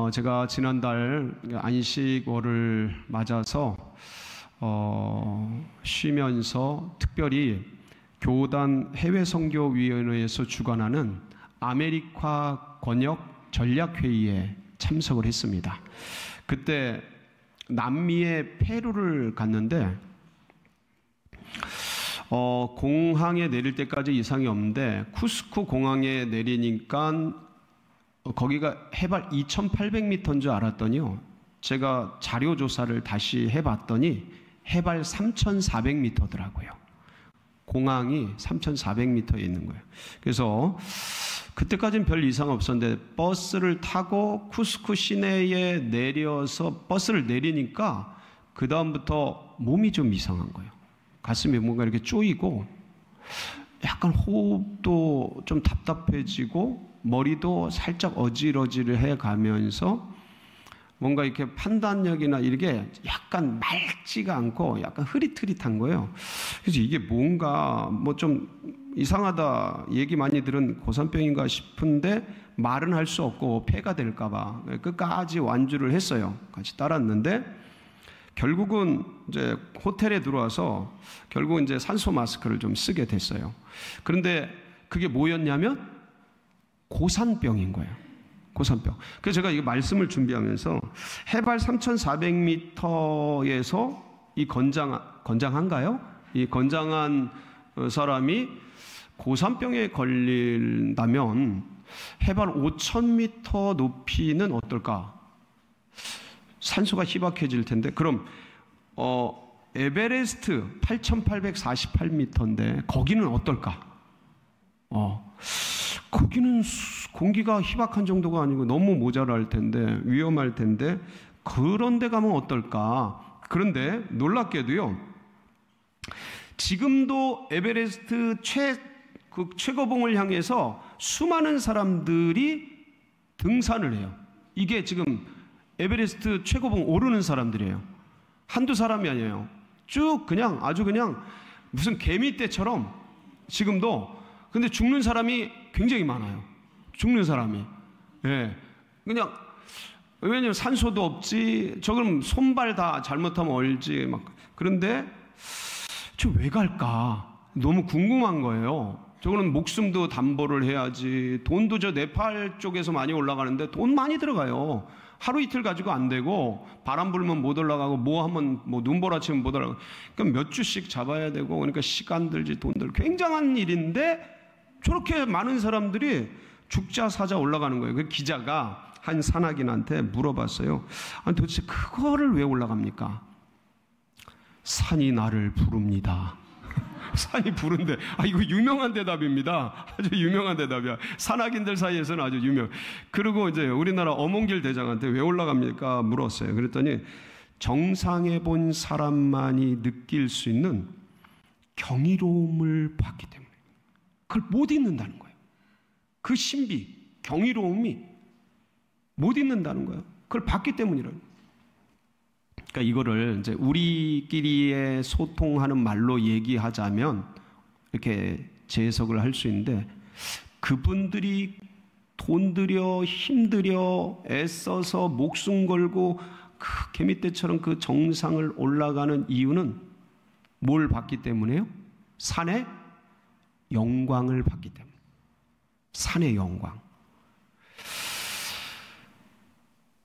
제가 지난달 안식월을 맞아서 쉬면서 특별히 교단 해외선교위원회에서 주관하는 아메리카 권역 전략회의에 참석을 했습니다. 그때 남미의 페루를 갔는데 공항에 내릴 때까지 이상이 없는데 쿠스코 공항에 내리니까 거기가 해발 2,800m인 줄 알았더니요, 제가 자료 조사를 다시 해봤더니 해발 3,400m더라고요. 공항이 3,400m에 있는 거예요. 그래서 그때까지는 별 이상 없었는데 버스를 타고 쿠스코 시내에 내려서 버스를 내리니까 그 다음부터 몸이 좀 이상한 거예요. 가슴이 뭔가 이렇게 쪼이고 약간 호흡도 좀 답답해지고 머리도 살짝 어지러지를 해가면서 뭔가 이렇게 판단력이나 이게 약간 맑지가 않고 약간 흐릿흐릿한 거예요. 그래서 이게 뭔가 뭐 좀 이상하다, 얘기 많이 들은 고산병인가 싶은데 말은 할 수 없고 폐가 될까봐 끝까지 완주를 했어요. 같이 따랐는데 결국은 이제 호텔에 들어와서 결국은 이제 산소 마스크를 좀 쓰게 됐어요. 그런데 그게 뭐였냐면 고산병인 거예요. 고산병. 그래서 제가 이 말씀을 준비하면서 해발 3,400m에서 이 건장한가요? 이 건장한 사람이 고산병에 걸린다면 해발 5,000m 높이는 어떨까? 산소가 희박해질 텐데, 그럼 에베레스트 8,848m인데 거기는 어떨까? 거기는 공기가 희박한 정도가 아니고 너무 모자랄 텐데, 위험할 텐데, 그런 데 가면 어떨까? 그런데 놀랍게도요, 지금도 에베레스트 최고봉을 향해서 수많은 사람들이 등산을 해요. 이게 지금 에베레스트 최고봉 오르는 사람들이에요. 한두 사람이 아니에요. 쭉 그냥 아주 그냥 무슨 개미떼처럼 지금도. 근데 죽는 사람이 굉장히 많아요. 죽는 사람이. 예. 그냥, 왜냐면 산소도 없지, 저 그럼 손발 다 잘못하면 얼지, 막. 그런데, 저 왜 갈까? 너무 궁금한 거예요. 저거는 목숨도 담보를 해야지, 돈도 저 네팔 쪽에서 많이 올라가는데 돈 많이 들어가요. 하루 이틀 가지고 안 되고, 바람 불면 못 올라가고, 뭐 하면, 뭐 눈보라치면 못 올라가고, 그러니까 몇 주씩 잡아야 되고, 그러니까 시간 들지, 돈 들고, 굉장한 일인데, 저렇게 많은 사람들이 죽자 사자 올라가는 거예요. 그 기자가 한 산악인한테 물어봤어요. 아니, 도대체 그거를 왜 올라갑니까? 산이 나를 부릅니다. 산이 부른데, 이거 유명한 대답입니다. 아주 유명한 대답이야. 산악인들 사이에서는 아주 유명. 그리고 이제 우리나라 어몽길 대장한테 왜 올라갑니까? 물었어요. 그랬더니 정상에 본 사람만이 느낄 수 있는 경이로움을 봤기 때문에. 그걸 못 잊는다는 거예요. 그 신비, 경이로움이 못 잊는다는 거예요. 그걸 봤기 때문이라는 거예요. 그러니까 이거를 이제 우리끼리의 소통하는 말로 얘기하자면 이렇게 재해석을 할 수 있는데, 그분들이 돈 들여 힘들여 애써서 목숨 걸고 그 개미떼처럼 그 정상을 올라가는 이유는 뭘 봤기 때문에요? 산의 영광을 봤기 때문에. 산의 영광.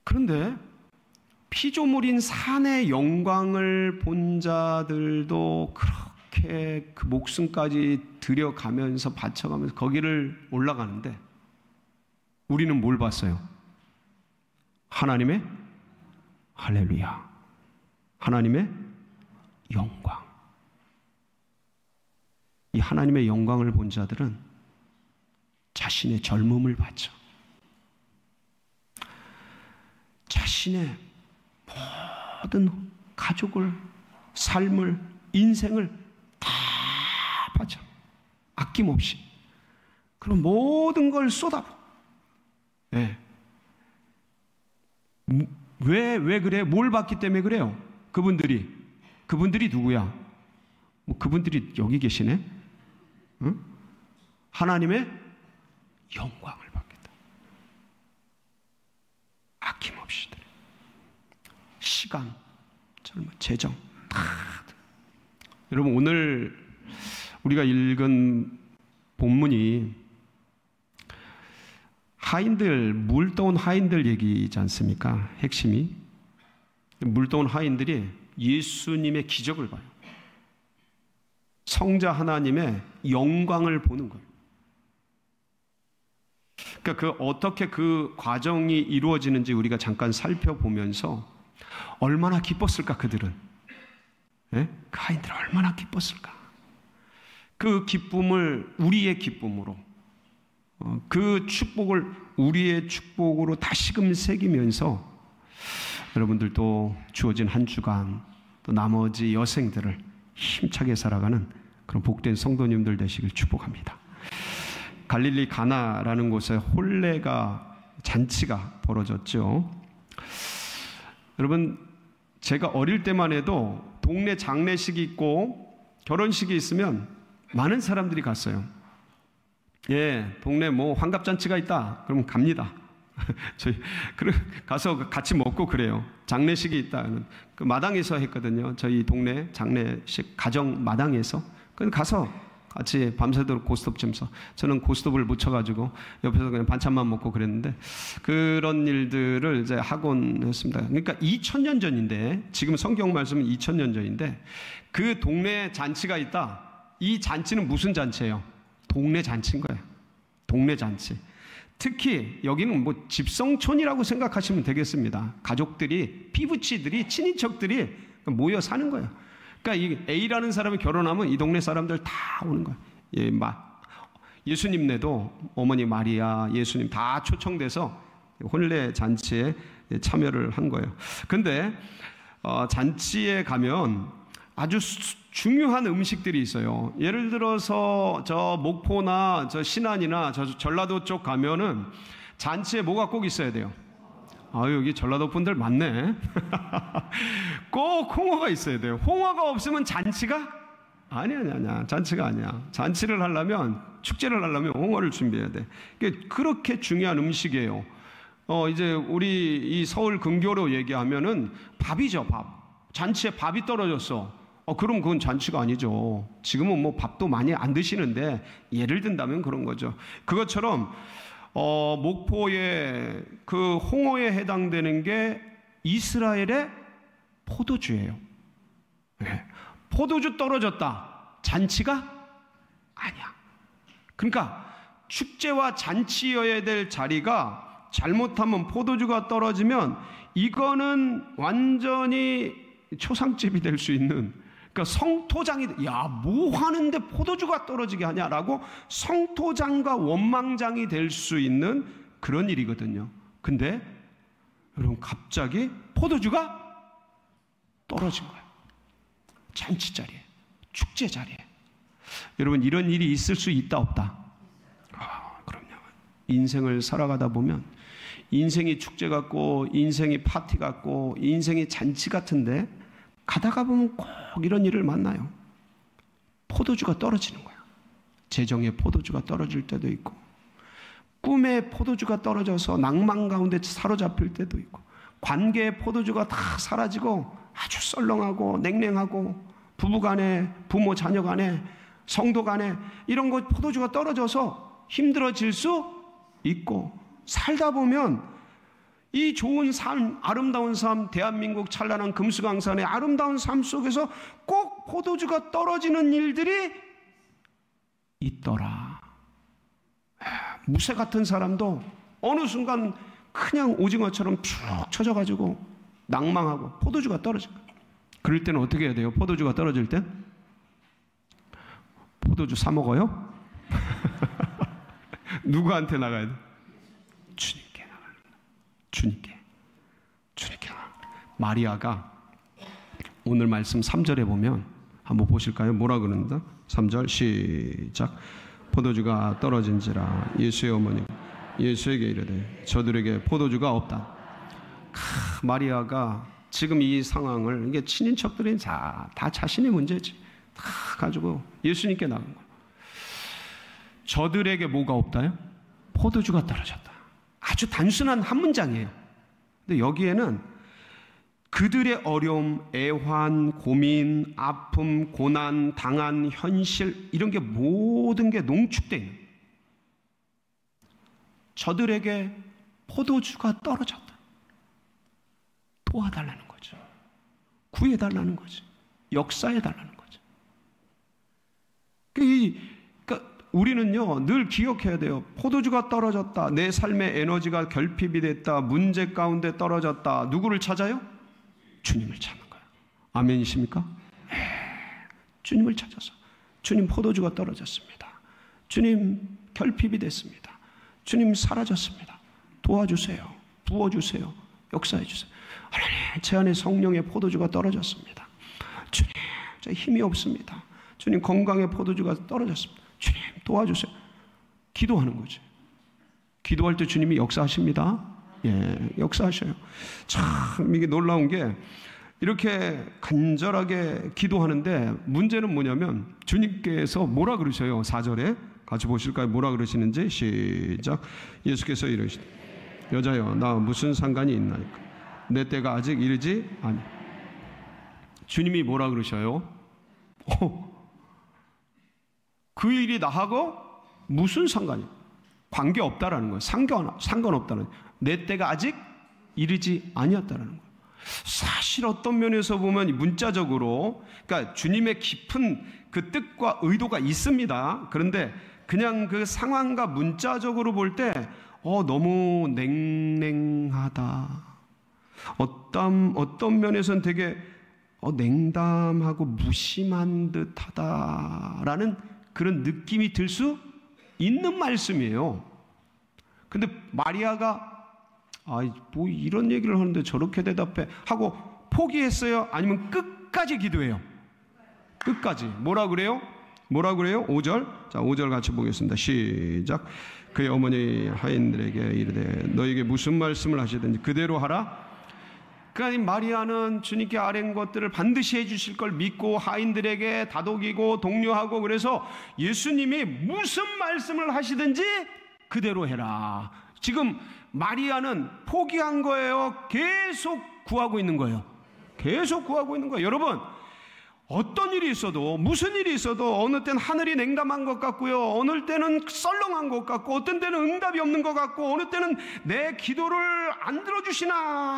그런데 피조물인 산의 영광을 본 자들도 그렇게 그 목숨까지 들여가면서 바쳐가면서 거기를 올라가는데, 우리는 뭘 봤어요? 하나님의 할렐루야, 하나님의 영광. 이 하나님의 영광을 본 자들은 자신의 젊음을 봤죠. 자신의 모든 가족을, 삶을, 인생을 다 바쳐, 아낌없이. 그럼 모든 걸 쏟아부. 네. 왜 그래? 뭘 봤기 때문에 그래요? 그분들이 누구야? 뭐 그분들이 여기 계시네? 응? 하나님의 영광을 받겠다. 아낌없이 드려요. 시간, 재정 다. 여러분, 오늘 우리가 읽은 본문이 하인들, 물떠온 하인들 얘기지 않습니까? 핵심이 물떠온 하인들이 예수님의 기적을 봐요. 성자 하나님의 영광을 보는 거예요. 그러니까 어떻게 그 과정이 이루어지는지 우리가 잠깐 살펴보면서 얼마나 기뻤을까, 그들은. 예? 그 하인들은 얼마나 기뻤을까. 그 기쁨을 우리의 기쁨으로, 그 축복을 우리의 축복으로 다시금 새기면서 여러분들도 주어진 한 주간, 또 나머지 여생들을 힘차게 살아가는 그런 복된 성도님들 되시길 축복합니다. 갈릴리 가나라는 곳에 혼례가, 잔치가 벌어졌죠. 여러분, 제가 어릴 때만 해도 동네 장례식이 있고 결혼식이 있으면 많은 사람들이 갔어요. 예, 동네 환갑잔치가 있다 그러면 갑니다. 저희 가서 같이 먹고 그래요. 장례식이 있다, 그 마당에서 했거든요. 저희 동네 장례식 가정 마당에서. 가서 같이 밤새도록 고스톱 치면서, 저는 고스톱을 묻혀가지고 옆에서 그냥 반찬만 먹고 그랬는데, 그런 일들을 이제 하곤 했습니다. 그러니까 2000년 전인데, 지금 성경 말씀은 2000년 전인데, 그 동네 잔치가 있다. 이 잔치는 무슨 잔치예요? 동네 잔치인 거예요. 동네 잔치. 특히 여기는 집성촌이라고 생각하시면 되겠습니다. 가족들이, 피부치들이, 친인척들이 모여 사는 거예요. 그러니까 이 A라는 사람이 결혼하면 이 동네 사람들 다 오는 거예요. 예, 예수님네도 어머니 마리아, 예수님 다 초청돼서 혼례 잔치에 참여를 한 거예요. 근데 잔치에 가면 아주 중요한 음식들이 있어요. 예를 들어서 저 목포나 저 신안이나 저 전라도 쪽 가면은 잔치에 뭐가 꼭 있어야 돼요? 여기 전라도 분들 많네. 꼭 홍어가 있어야 돼요. 홍어가 없으면 잔치가? 아니야. 잔치가 아니야. 잔치를 하려면, 축제를 하려면 홍어를 준비해야 돼. 그렇게 중요한 음식이에요. 이제 우리 이 서울 근교로 얘기하면은 밥이죠, 밥. 잔치에 밥이 떨어졌어. 그럼 그건 잔치가 아니죠. 지금은 밥도 많이 안 드시는데 예를 든다면 그런 거죠. 그것처럼 목포의 그 홍어에 해당되는 게 이스라엘의 포도주예요. 네. 포도주 떨어졌다. 잔치가 아니야. 그러니까 축제와 잔치여야 될 자리가 잘못하면 포도주가 떨어지면 이거는 완전히 초상집이 될 수 있는, 그러니까 성토장이, 뭐 하는데 포도주가 떨어지게 하냐라고 성토장과 원망장이 될 수 있는 그런 일이거든요. 근데 여러분, 갑자기 포도주가 떨어진 거예요. 잔치 자리에, 축제 자리에. 여러분, 이런 일이 있을 수 있다 없다? 그럼요. 인생을 살아가다 보면 인생이 축제 같고, 인생이 파티 같고, 인생이 잔치 같은데 가다가 보면 꼭 이런 일을 만나요. 포도주가 떨어지는 거야. 재정의 포도주가 떨어질 때도 있고, 꿈의 포도주가 떨어져서 낭만 가운데 사로잡힐 때도 있고, 관계의 포도주가 다 사라지고 아주 썰렁하고 냉랭하고, 부부간에, 부모 자녀 간에, 성도 간에 이런 거 포도주가 떨어져서 힘들어질 수 있고, 살다 보면 이 좋은 삶, 아름다운 삶, 대한민국 찬란한 금수강산의 아름다운 삶 속에서 꼭 포도주가 떨어지는 일들이 있더라. 무쇠 같은 사람도 어느 순간 그냥 오징어처럼 쭉 쳐져가지고 낭망하고 포도주가 떨어진 거예요. 그럴 때는 어떻게 해야 돼요? 포도주가 떨어질 땐? 포도주 사 먹어요? 누구한테 나가야 돼? 주님께 나가야 돼. 주님께 나가야 돼. 마리아가 오늘 말씀 3절에 보면 한번 보실까요? 뭐라 그러는다? 3절 시작. 포도주가 떨어진지라 예수의 어머니 예수에게 이르되 저들에게 포도주가 없다. 마리아가 지금 이 상황을, 이게 친인척들이 다 자신의 문제지, 다 가지고 예수님께 나간 거예요. 저들에게 뭐가 없다요? 포도주가 떨어졌다. 아주 단순한 한 문장이에요. 근데 여기에는 그들의 어려움, 애환, 고민, 아픔, 고난, 당한 현실, 이런 게 모든 게 농축되어 있는, 저들에게 포도주가 떨어졌다. 도와달라는 거죠. 구해달라는 거죠. 역사해달라는 거죠. 그러니까 우리는요, 늘 기억해야 돼요. 포도주가 떨어졌다. 내 삶의 에너지가 결핍이 됐다. 문제 가운데 떨어졌다. 누구를 찾아요? 주님을 찾는 거예요. 아멘이십니까? 주님을 찾아서, 주님 포도주가 떨어졌습니다. 주님 결핍이 됐습니다. 주님 사라졌습니다. 도와주세요. 부어주세요. 역사해주세요. 하나님, 제 안에 성령의 포도주가 떨어졌습니다. 주님, 저 힘이 없습니다. 주님, 건강의 포도주가 떨어졌습니다. 주님, 도와주세요. 기도하는 거지. 기도할 때 주님이 역사하십니다. 예, 역사하셔요. 참 이게 놀라운 게, 이렇게 간절하게 기도하는데 문제는 뭐냐면, 주님께서 뭐라 그러셔요? 4절에 같이 보실까요? 뭐라 그러시는지. 시작. 예수께서 이르시되 여자여, 나 무슨 상관이 있나이까? 내 때가 아직 이르지 아니. 주님이 뭐라 그러셔요? 그 일이 나하고 무슨 상관이? 관계없다라는 거예요. 상관없다는 거예요. 내 때가 아직 이르지 아니었다라는 거예요. 사실 어떤 면에서 보면 문자적으로, 그러니까 주님의 깊은 그 뜻과 의도가 있습니다. 그런데 그냥 그 상황과 문자적으로 볼 때 너무 냉랭하다. 어떤 면에서는 되게 냉담하고 무심한 듯하다라는 그런 느낌이 들 수 있는 말씀이에요. 근데 마리아가 뭐 이런 얘기를 하는데 저렇게 대답해 하고 포기했어요? 아니면 끝까지 기도해요? 끝까지. 뭐라 그래요? 5절. 자, 5절 같이 보겠습니다. 시작. 그의 어머니 하인들에게 이르되 너에게 무슨 말씀을 하시든지 그대로 하라. 그러니까 마리아는 주님께 아뢰는 것들을 반드시 해주실 걸 믿고 하인들에게 다독이고 독려하고, 그래서 예수님이 무슨 말씀을 하시든지 그대로 해라. 지금 마리아는 포기한 거예요? 계속 구하고 있는 거예요? 계속 구하고 있는 거예요. 여러분, 어떤 일이 있어도, 무슨 일이 있어도 어느 때는 하늘이 냉담한 것 같고요, 어느 때는 썰렁한 것 같고, 어떤 때는 응답이 없는 것 같고, 어느 때는 내 기도를 안 들어주시나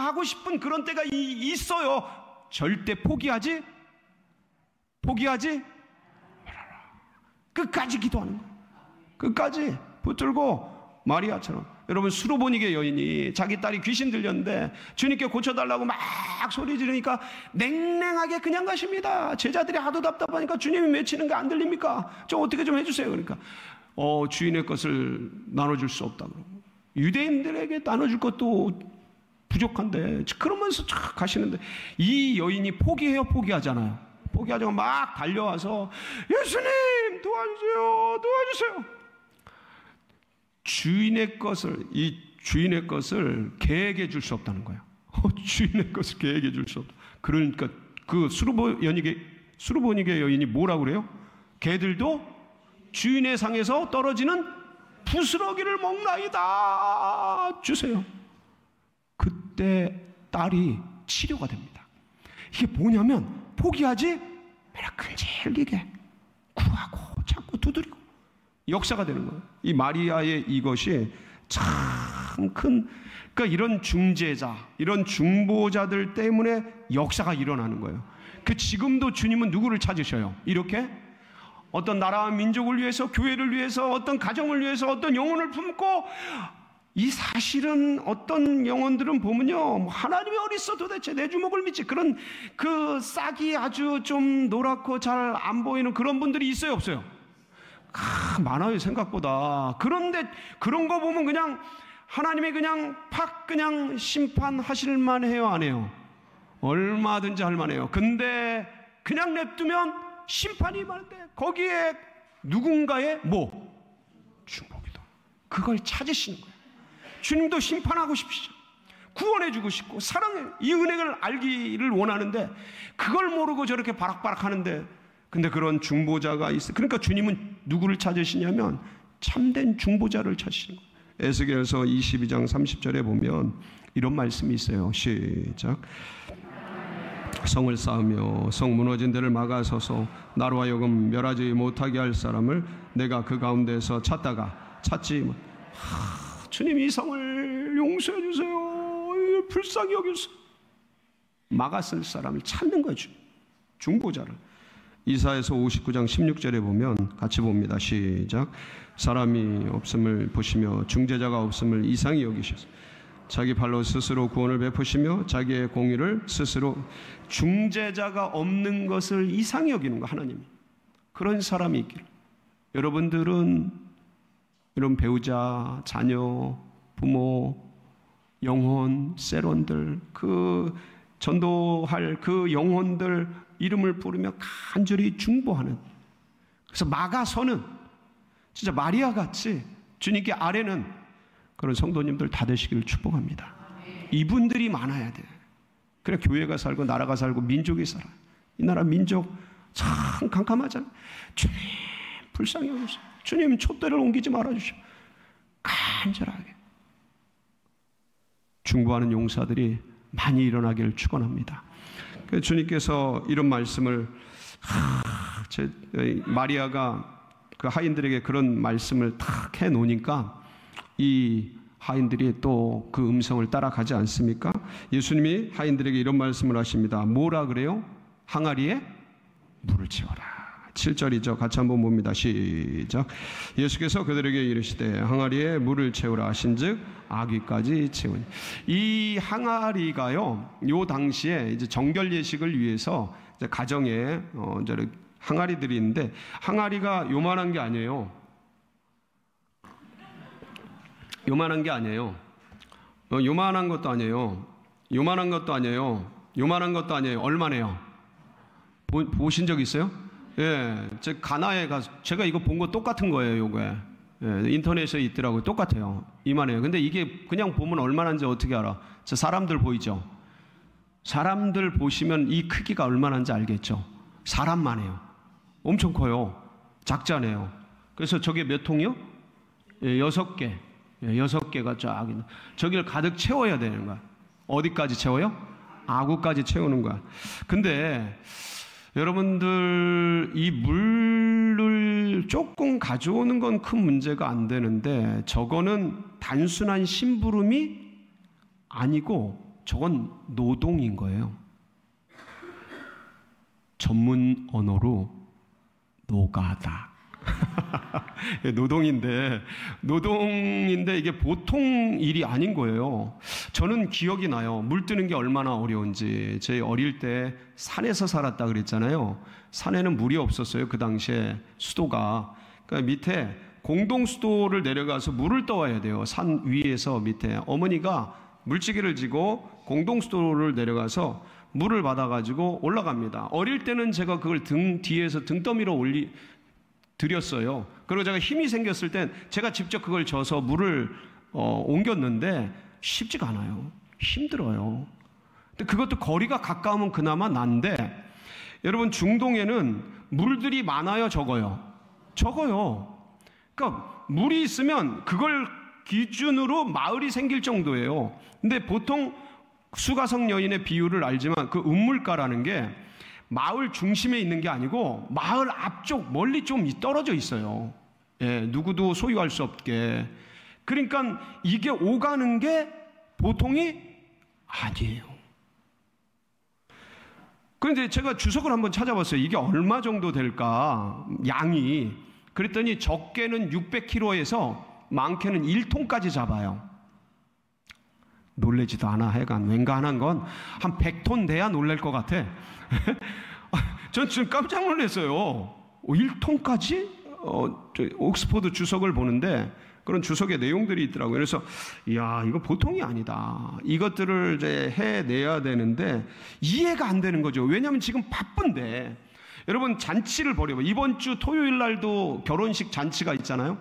하고 싶은 그런 때가 있어요. 절대 포기하지 말아라. 끝까지 기도하는 거예요. 끝까지 붙들고, 마리아처럼. 여러분, 수로보니게 여인이 자기 딸이 귀신 들렸는데 주님께 고쳐달라고 막 소리 지르니까 냉랭하게 그냥 가십니다. 제자들이 하도 답답하니까 주님이 외치는 게 안 들립니까? 좀 어떻게 좀 해주세요. 그러니까 주인의 것을 나눠줄 수 없다 그러고, 유대인들에게 나눠줄 것도 부족한데 그러면서 쫙 가시는데, 이 여인이 포기하잖아요. 포기하자고 막 달려와서 예수님 도와주세요. 주인의 것을 개에게 줄 수 없다는 거예요. 주인의 것을 개에게 줄 수 없다. 그러니까 그 수르보니게 여인이 뭐라고 그래요? 개들도 주인의 상에서 떨어지는 부스러기를 먹나이다. 주세요. 그때 딸이 치료가 됩니다. 이게 뭐냐면, 포기하지 말아, 근질기게 구하고 찾고 두드리고 역사가 되는 거예요. 이 마리아의 이것이 참 큰, 그러니까 이런 중재자, 이런 중보자들 때문에 역사가 일어나는 거예요. 지금도 주님은 누구를 찾으셔요? 이렇게 어떤 나라와 민족을 위해서, 교회를 위해서, 어떤 가정을 위해서, 어떤 영혼을 품고, 이 사실은 어떤 영혼들은 보면요, 하나님이 어딨어 도대체, 내 주먹을 믿지, 그런 그 싹이 아주 좀 노랗고 잘 안 보이는 그런 분들이 있어요, 없어요? 많아요, 생각보다. 그런데 그런 거 보면 그냥 하나님이 그냥 그냥 심판하실 만해요, 안 해요? 얼마든지 할 만해요. 근데 그냥 냅두면 심판이 많은데, 거기에 누군가의 중복이다. 그걸 찾으시는 거예요. 주님도 심판하고 싶으시죠. 구원해주고 싶고 사랑해, 이 은혜를 알기를 원하는데 그걸 모르고 저렇게 바락바락 하는데, 근데 그런 중보자가 있어요. 그러니까 주님은 누구를 찾으시냐면 참된 중보자를 찾으시는 거예요. 에스겔서 22장 30절에 보면 이런 말씀이 있어요. 시작. 성을 쌓으며 성 무너진 데를 막아서서 나로 하여금 멸하지 못하게 할 사람을 내가 그 가운데서 찾다가 찾지 못. 주님, 이 성을 용서해 주세요. 불쌍히 여기서 막았을 사람을 찾는 거죠. 중보자를. 이사야서 59장 16절에 보면 같이 봅니다. 시작. 사람이 없음을 보시며 중재자가 없음을 이상히 여기셔서 자기 발로 스스로 구원을 베푸시며 자기의 공의를 스스로. 중재자가 없는 것을 이상히 여기는 거, 하나님이. 그런 사람이 있기를. 여러분들은 이런 배우자, 자녀, 부모, 영혼, 세론들, 그 전도할 그 영혼들 이름을 부르며 간절히 중보하는, 그래서 막아서는 진짜 마리아 같이 주님께 아뢰는 그런 성도님들 다 되시기를 축복합니다. 이분들이 많아야 돼. 그래 교회가 살고 나라가 살고 민족이 살아. 이 나라 민족 참 캄캄하잖아. 주님 불쌍히 여기소서. 주님 촛대를 옮기지 말아주시오. 간절하게 중보하는 용사들이 많이 일어나기를 축원합니다. 주님께서 이런 말씀을 마리아가 그 하인들에게 그런 말씀을 탁 해놓으니까 이 하인들이 또 그 음성을 따라가지 않습니까? 예수님이 하인들에게 이런 말씀을 하십니다. 뭐라 그래요? 항아리에 물을 채워라. 7절이죠. 같이 한번 봅니다. 시작. 예수께서 그들에게 이르시되 항아리에 물을 채우라 하신즉 아귀까지 채우니. 이 항아리가요, 요 당시에 이제 정결 예식을 위해서 이제 가정에 이제 항아리들이 있는데, 항아리가 요만한 게 아니에요. 요만한 게 아니에요. 요만한 것도 아니에요. 요만한 것도 아니에요. 요만한 것도 아니에요. 얼마네요? 보신 적 있어요? 예, 제 가나에 가서 제가 이거 본 거 똑같은 거예요. 요게 예, 인터넷에 있더라고요. 똑같아요. 이만해요. 근데 이게 그냥 보면 얼마나인지 어떻게 알아? 저 사람들 보이죠? 사람들 보시면 이 크기가 얼마나인지 알겠죠? 사람만 해요. 엄청 커요. 작지 않아요. 그래서 저게 몇 통이요? 예, 6개. 예, 6개가 쫙 있는. 저기를 가득 채워야 되는 거야. 어디까지 채워요? 아구까지 채우는 거야. 근데 여러분들 이 물을 조금 가져오는 건 큰 문제가 안 되는데, 저거는 단순한 심부름이 아니고 저건 노동인 거예요. 전문 언어로 노가다. 노동인데 이게 보통 일이 아닌 거예요. 저는 기억이 나요. 물 뜨는 게 얼마나 어려운지. 제 어릴 때 산에서 살았다 그랬잖아요. 산에는 물이 없었어요. 그 당시에 수도가. 그러니까 밑에 공동수도를 내려가서 물을 떠와야 돼요. 산 위에서 밑에 어머니가 물지개를 지고 공동수도를 내려가서 물을 받아가지고 올라갑니다. 어릴 때는 제가 그걸 등 뒤에서 등더미로 드렸어요. 그리고 제가 힘이 생겼을 땐 제가 직접 그걸 져서 물을 옮겼는데 쉽지가 않아요. 힘들어요. 근데 그것도 거리가 가까우면 그나마 난데, 여러분 중동에는 물들이 많아요, 적어요? 적어요. 그러니까 물이 있으면 그걸 기준으로 마을이 생길 정도예요. 근데 보통 수가성 여인의 비유를 알지만 그 음물가라는 게 마을 중심에 있는 게 아니고 마을 앞쪽 멀리 좀 떨어져 있어요. 예, 누구도 소유할 수 없게. 그러니까 이게 오가는 게 보통이 아니에요. 그런데 제가 주석을 한번 찾아봤어요. 이게 얼마 정도 될까, 양이. 그랬더니 적게는 600kg에서 많게는 1톤까지 잡아요. 놀래지도 않아. 하여간 웬간한 건 한 100톤 돼야 놀랄 것 같아. 전 지금 깜짝 놀랐어요. 1톤까지? 옥스퍼드 주석을 보는데 그런 주석의 내용들이 있더라고요. 그래서 이야, 이거 보통이 아니다. 이것들을 이제 해내야 되는데 이해가 안 되는 거죠. 왜냐하면 지금 바쁜데. 여러분 잔치를 벌여봐. 이번 주 토요일 날도 결혼식 잔치가 있잖아요.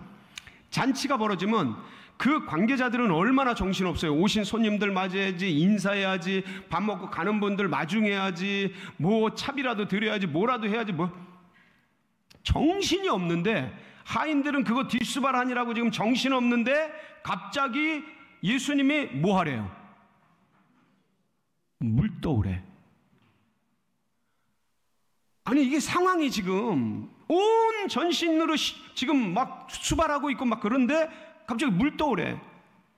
잔치가 벌어지면 그 관계자들은 얼마나 정신없어요. 오신 손님들 맞이해야지, 인사해야지, 밥 먹고 가는 분들 마중해야지, 뭐 차비라도 드려야지, 뭐라도 해야지, 뭐 정신이 없는데 하인들은 그거 뒷수발하니라고 지금 정신없는데 갑자기 예수님이 뭐 하래요? 물 떠오래. 아니 이게 상황이 지금 온 전신으로 지금 막 수발하고 있고 막 그런데 갑자기 물 떠오래.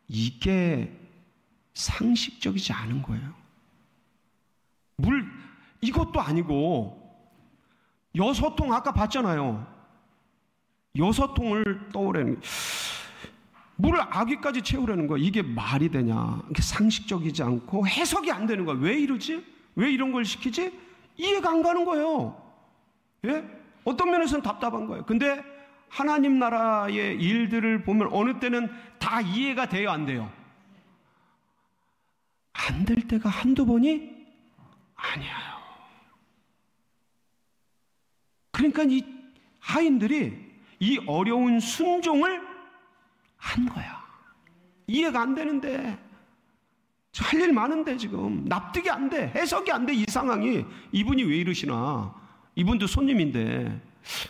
이게 상식적이지 않은 거예요. 물 이것도 아니고 6통 아까 봤잖아요. 6통을 떠오르는 물을 아기까지 채우려는 거야. 이게 말이 되냐? 이게 상식적이지 않고 해석이 안 되는 거야. 왜 이러지? 왜 이런 걸 시키지? 이해가 안 가는 거예요. 예? 어떤 면에서는 답답한 거예요. 근데 하나님 나라의 일들을 보면 어느 때는 다 이해가 돼요, 안 돼요? 안 될 때가 한두 번이 아니에요. 그러니까 이 하인들이 이 어려운 순종을 한 거야. 이해가 안 되는데, 할 일 많은데 지금 납득이 안 돼, 해석이 안 돼. 이 상황이 이분이 왜 이러시나? 이분도 손님인데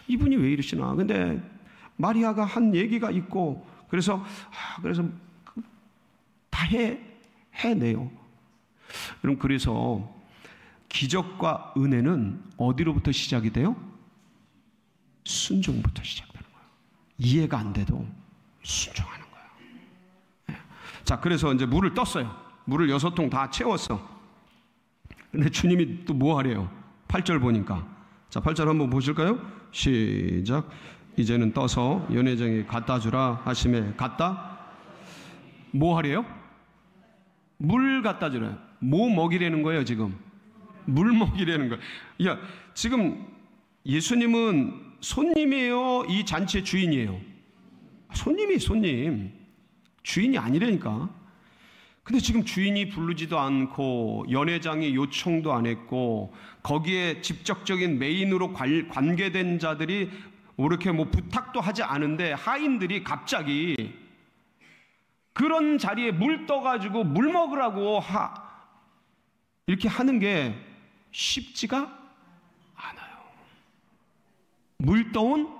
이분이 왜 이러시나? 근데 마리아가 한 얘기가 있고 그래서 다 해내요. 그럼 그래서 기적과 은혜는 어디로부터 시작이 돼요? 순종부터 시작되는 거예요. 이해가 안 돼도 순종하는 거예요. 자, 그래서 이제 물을 떴어요. 물을 6통 다 채웠어. 근데 주님이 또 뭐 하래요? 8절 보니까. 자, 8절 한번 보실까요? 시작. 이제는 떠서 연회장에 갖다 주라 하심에 갖다 뭐 하래요? 물 갖다 주라. 뭐 먹이라는 거예요 지금? 물 먹이라는 거예요. 야, 지금 예수님은 손님이에요? 이 잔치의 주인이에요? 손님이 손님. 주인이 아니라니까. 근데 지금 주인이 부르지도 않고 연회장이 요청도 안 했고 거기에 직접적인 메인으로 관계된 자들이 이렇게 뭐 부탁도 하지 않은데 하인들이 갑자기 그런 자리에 물 떠가지고 물 먹으라고 이렇게 하는 게 쉽지가 않아요. 물 떠온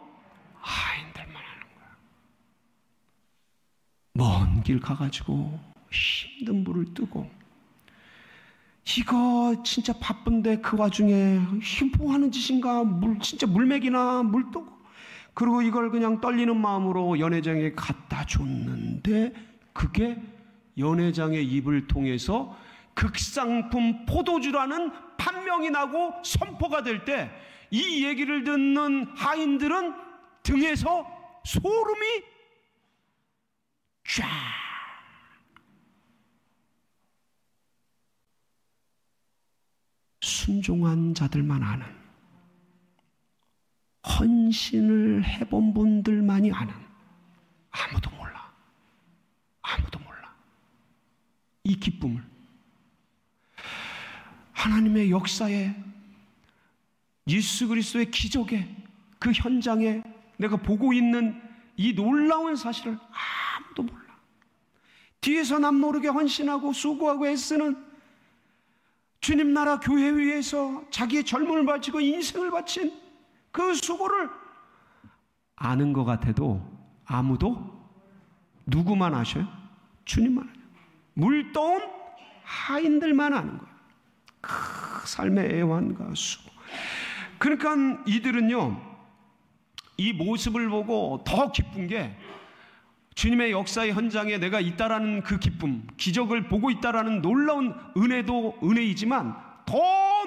하인들만 하는 거야. 먼 길 가가지고 힘든 물을 뜨고, 이거 진짜 바쁜데 그 와중에 뭐 하는 짓인가? 진짜 물맥이나 물 뜨고, 그리고 이걸 그냥 떨리는 마음으로 연회장에 갖다 줬는데 그게 연회장의 입을 통해서 극상품 포도주라는 판명이 나고 선포가 될 때 이 얘기를 듣는 하인들은 등에서 소름이 쫙. 순종한 자들만 아는, 헌신을 해본 분들만이 아는, 아무도 몰라. 아무도 몰라. 이 기쁨을. 하나님의 역사에, 예수 그리스도의 기적에, 그 현장에 내가 보고 있는 이 놀라운 사실을 아무도 몰라. 뒤에서 남 모르게 헌신하고 수고하고 애쓰는 주님 나라 교회 위해서 자기의 젊음을 바치고 인생을 바친 그 수고를 아는 것 같아도 아무도, 누구만 아셔요? 주님만 아셔요. 물 떠온 하인들만 아는 거예요. 그 삶의 애환과 수고. 그러니까 이들은요, 이 모습을 보고 더 기쁜 게, 주님의 역사의 현장에 내가 있다라는 그 기쁨, 기적을 보고 있다라는 놀라운 은혜도 은혜이지만 더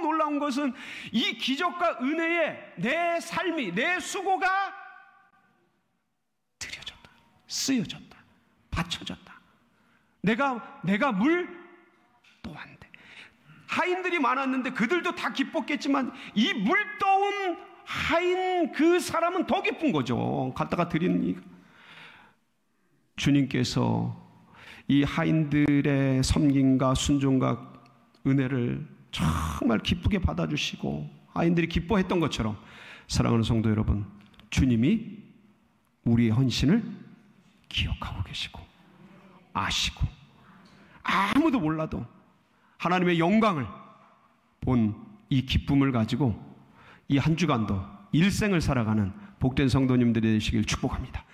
놀라운 것은 이 기적과 은혜에 내 삶이, 내 수고가 드려졌다, 쓰여졌다, 바쳐졌다. 내가 물 또한 돼. 하인들이 많았는데 그들도 다 기뻤겠지만 이 물 떠온 하인 그 사람은 더 기쁜 거죠. 갖다가 드리는 이가. 주님께서 이 하인들의 섬김과 순종과 은혜를 정말 기쁘게 받아주시고 하인들이 기뻐했던 것처럼, 사랑하는 성도 여러분, 주님이 우리의 헌신을 기억하고 계시고 아시고, 아무도 몰라도 하나님의 영광을 본 이 기쁨을 가지고 이 한 주간도 일생을 살아가는 복된 성도님들이 되시길 축복합니다.